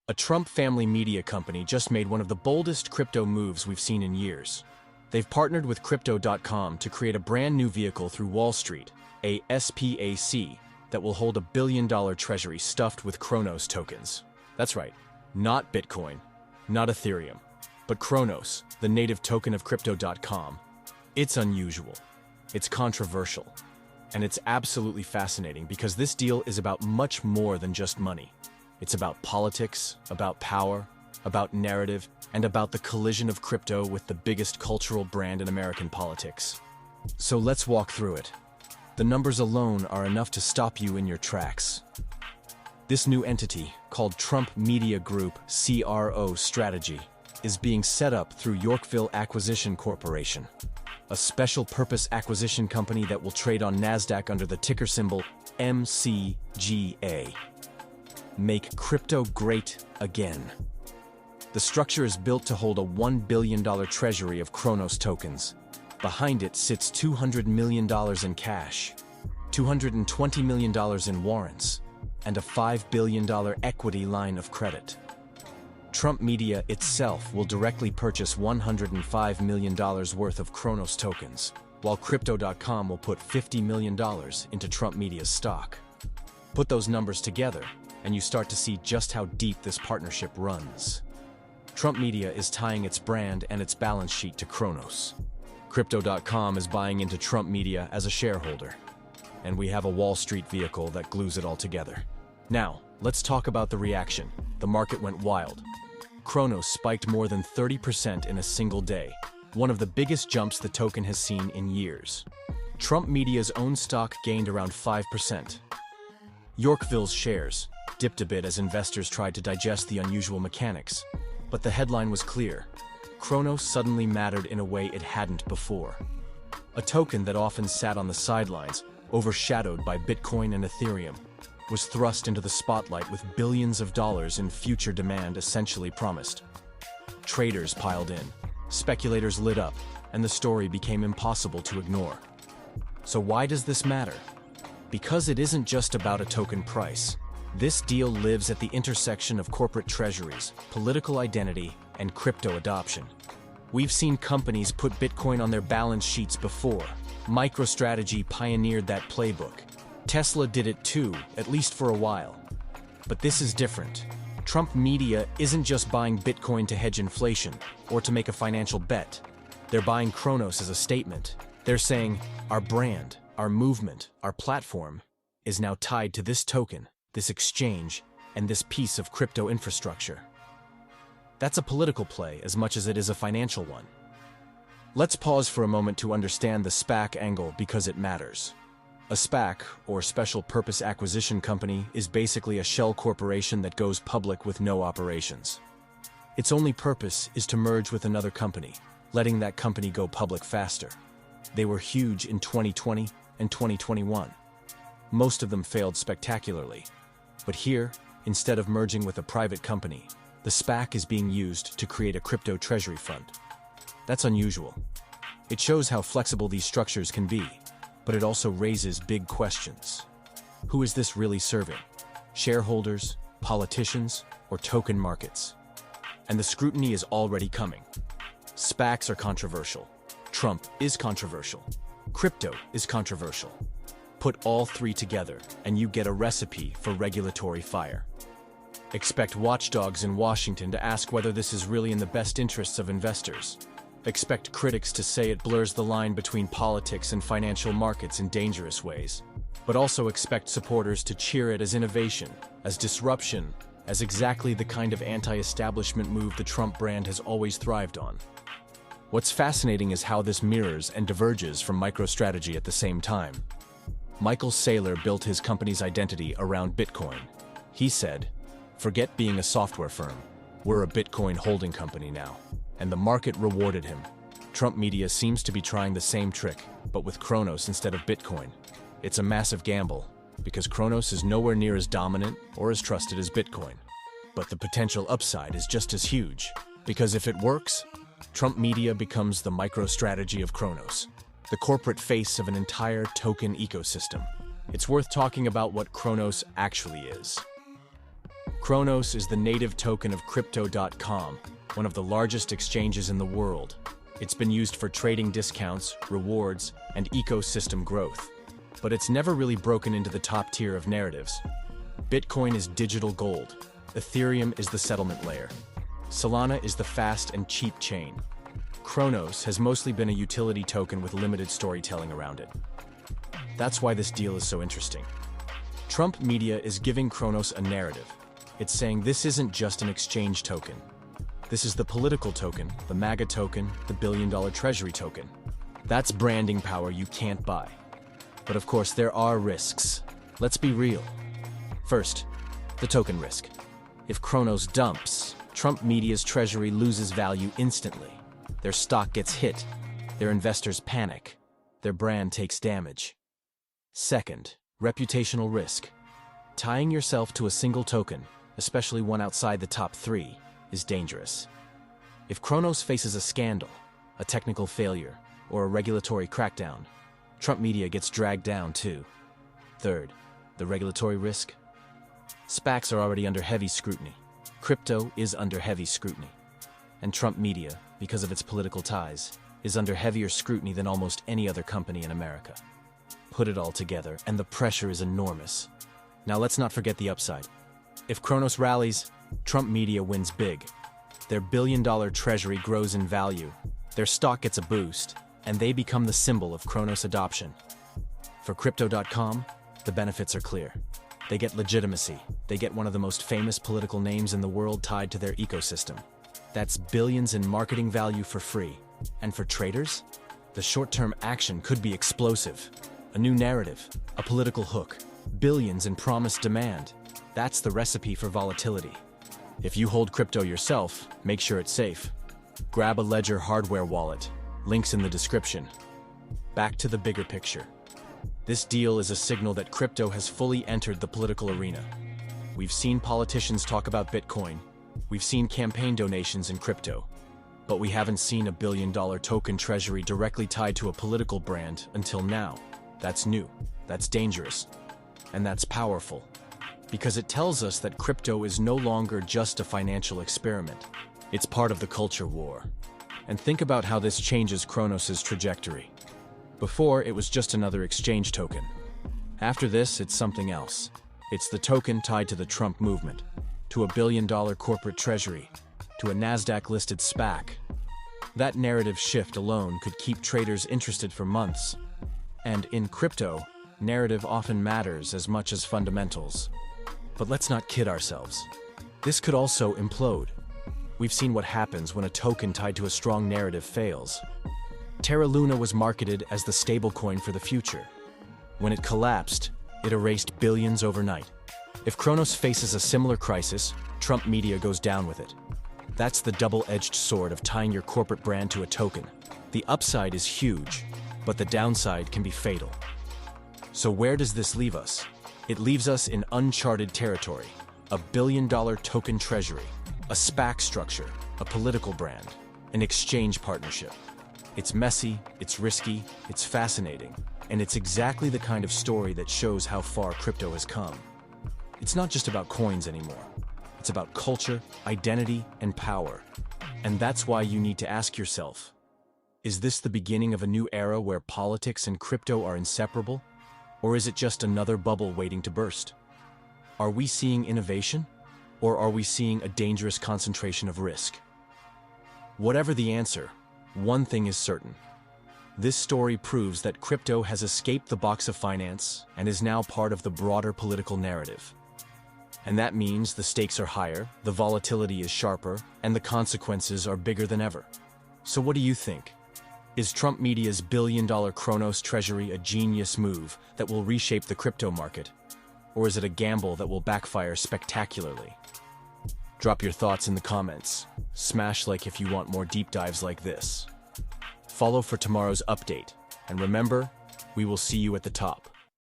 A Trump family media company just made one of the boldest crypto moves we've seen in years. They've partnered with Crypto.com to create a brand new vehicle through Wall Street, a SPAC, that will hold $1 billion treasury stuffed with Cronos tokens. That's right, not Bitcoin, not Ethereum, but Cronos, the native token of Crypto.com. It's unusual, it's controversial, and it's absolutely fascinating because this deal is about much more than just money. It's about politics, about power, about narrative, and about the collision of crypto with the biggest cultural brand in American politics. So let's walk through it. The numbers alone are enough to stop you in your tracks. This new entity, called Trump Media Group CRO Strategy, is being set up through Yorkville Acquisition Corporation, a special-purpose acquisition company that will trade on Nasdaq under the ticker symbol MCGA. Make crypto great again. The structure is built to hold a $1 billion treasury of Cronos tokens. Behind it sits $200 million in cash, $220 million in warrants, and a $5 billion equity line of credit. Trump Media itself will directly purchase $105 million worth of Cronos tokens, while Crypto.com will put $50 million into Trump Media's stock. Put those numbers together, and you start to see just how deep this partnership runs. Trump Media is tying its brand and its balance sheet to Cronos. Crypto.com is buying into Trump Media as a shareholder. And we have a Wall Street vehicle that glues it all together. Now, let's talk about the reaction. The market went wild. Cronos spiked more than 30% in a single day, one of the biggest jumps the token has seen in years. Trump Media's own stock gained around 5%. Yorkville's shares dipped a bit as investors tried to digest the unusual mechanics, but the headline was clear. Cronos suddenly mattered in a way it hadn't before. A token that often sat on the sidelines, overshadowed by Bitcoin and Ethereum, was thrust into the spotlight with billions of dollars in future demand essentially promised. Traders piled in, speculators lit up, and the story became impossible to ignore. So why does this matter? Because it isn't just about a token price. This deal lives at the intersection of corporate treasuries, political identity, and crypto adoption. We've seen companies put Bitcoin on their balance sheets before. MicroStrategy pioneered that playbook. Tesla did it too, at least for a while. But this is different. Trump Media isn't just buying Bitcoin to hedge inflation or to make a financial bet. They're buying Cronos as a statement. They're saying, our brand, our movement, our platform is now tied to this token, this exchange, and this piece of crypto infrastructure. That's a political play as much as it is a financial one. Let's pause for a moment to understand the SPAC angle because it matters. A SPAC, or Special Purpose Acquisition Company, is basically a shell corporation that goes public with no operations. Its only purpose is to merge with another company, letting that company go public faster. They were huge in 2020 and 2021. Most of them failed spectacularly. But here, instead of merging with a private company, the SPAC is being used to create a crypto treasury fund. That's unusual. It shows how flexible these structures can be, but it also raises big questions. Who is this really serving? Shareholders, politicians, or token markets? And the scrutiny is already coming. SPACs are controversial. Trump is controversial. Crypto is controversial. Put all three together, and you get a recipe for regulatory fire. Expect watchdogs in Washington to ask whether this is really in the best interests of investors. Expect critics to say it blurs the line between politics and financial markets in dangerous ways. But also expect supporters to cheer it as innovation, as disruption, as exactly the kind of anti-establishment move the Trump brand has always thrived on. What's fascinating is how this mirrors and diverges from MicroStrategy at the same time. Michael Saylor built his company's identity around Bitcoin. He said, "Forget being a software firm. We're a Bitcoin holding company now." And the market rewarded him. Trump Media seems to be trying the same trick, but with Cronos instead of Bitcoin. It's a massive gamble, because Cronos is nowhere near as dominant or as trusted as Bitcoin. But the potential upside is just as huge, because if it works, Trump Media becomes the MicroStrategy of Cronos, the corporate face of an entire token ecosystem. It's worth talking about what Cronos actually is. Cronos is the native token of Crypto.com, one of the largest exchanges in the world. It's been used for trading discounts, rewards, and ecosystem growth. But it's never really broken into the top tier of narratives. Bitcoin is digital gold. Ethereum is the settlement layer. Solana is the fast and cheap chain. Cronos has mostly been a utility token with limited storytelling around it. That's why this deal is so interesting. Trump media is giving Cronos a narrative. It's saying this isn't just an exchange token. This is the political token, the MAGA token, the billion-dollar treasury token. That's branding power you can't buy. But of course, there are risks. Let's be real. First, the token risk. If Cronos dumps, Trump media's treasury loses value instantly. Their stock gets hit. Their investors panic. Their brand takes damage. Second, reputational risk. Tying yourself to a single token, especially one outside the top three, is dangerous. If Cronos faces a scandal, a technical failure, or a regulatory crackdown, Trump media gets dragged down too. Third, the regulatory risk. SPACs are already under heavy scrutiny. Crypto is under heavy scrutiny. And Trump media, because of its political ties, is under heavier scrutiny than almost any other company in America. Put it all together, and the pressure is enormous. Now let's not forget the upside. If Cronos rallies, Trump media wins big. Their billion-dollar treasury grows in value, their stock gets a boost, and they become the symbol of Cronos adoption. For Crypto.com, the benefits are clear. They get legitimacy. They get one of the most famous political names in the world tied to their ecosystem. That's billions in marketing value for free. And for traders, the short-term action could be explosive. A new narrative, a political hook, billions in promised demand. That's the recipe for volatility. If you hold crypto yourself, make sure it's safe. Grab a Ledger hardware wallet. Links in the description. Back to the bigger picture. This deal is a signal that crypto has fully entered the political arena. We've seen politicians talk about Bitcoin. We've seen campaign donations in crypto. But we haven't seen a billion-dollar token treasury directly tied to a political brand until now. That's new. That's dangerous. And that's powerful. Because it tells us that crypto is no longer just a financial experiment. It's part of the culture war. And think about how this changes Cronos' trajectory. Before, it was just another exchange token. After this, it's something else. It's the token tied to the Trump movement, to a billion-dollar corporate treasury, to a Nasdaq-listed SPAC. That narrative shift alone could keep traders interested for months. And in crypto, narrative often matters as much as fundamentals. But let's not kid ourselves. This could also implode. We've seen what happens when a token tied to a strong narrative fails. Terra Luna was marketed as the stablecoin for the future. When it collapsed, it erased billions overnight. If Cronos faces a similar crisis, Trump media goes down with it. That's the double-edged sword of tying your corporate brand to a token. The upside is huge, but the downside can be fatal. So where does this leave us? It leaves us in uncharted territory. A billion-dollar token treasury, a SPAC structure, a political brand, an exchange partnership. It's messy, it's risky, it's fascinating, and it's exactly the kind of story that shows how far crypto has come. It's not just about coins anymore. It's about culture, identity, and power. And that's why you need to ask yourself, is this the beginning of a new era where politics and crypto are inseparable? Or is it just another bubble waiting to burst? Are we seeing innovation? Or are we seeing a dangerous concentration of risk? Whatever the answer, one thing is certain. This story proves that crypto has escaped the box of finance and is now part of the broader political narrative. And that means the stakes are higher, the volatility is sharper, and the consequences are bigger than ever. So what do you think? Is Trump media's billion-dollar Cronos treasury a genius move that will reshape the crypto market? Or is it a gamble that will backfire spectacularly? Drop your thoughts in the comments. Smash like if you want more deep dives like this. Follow for tomorrow's update. And remember, we will see you at the top.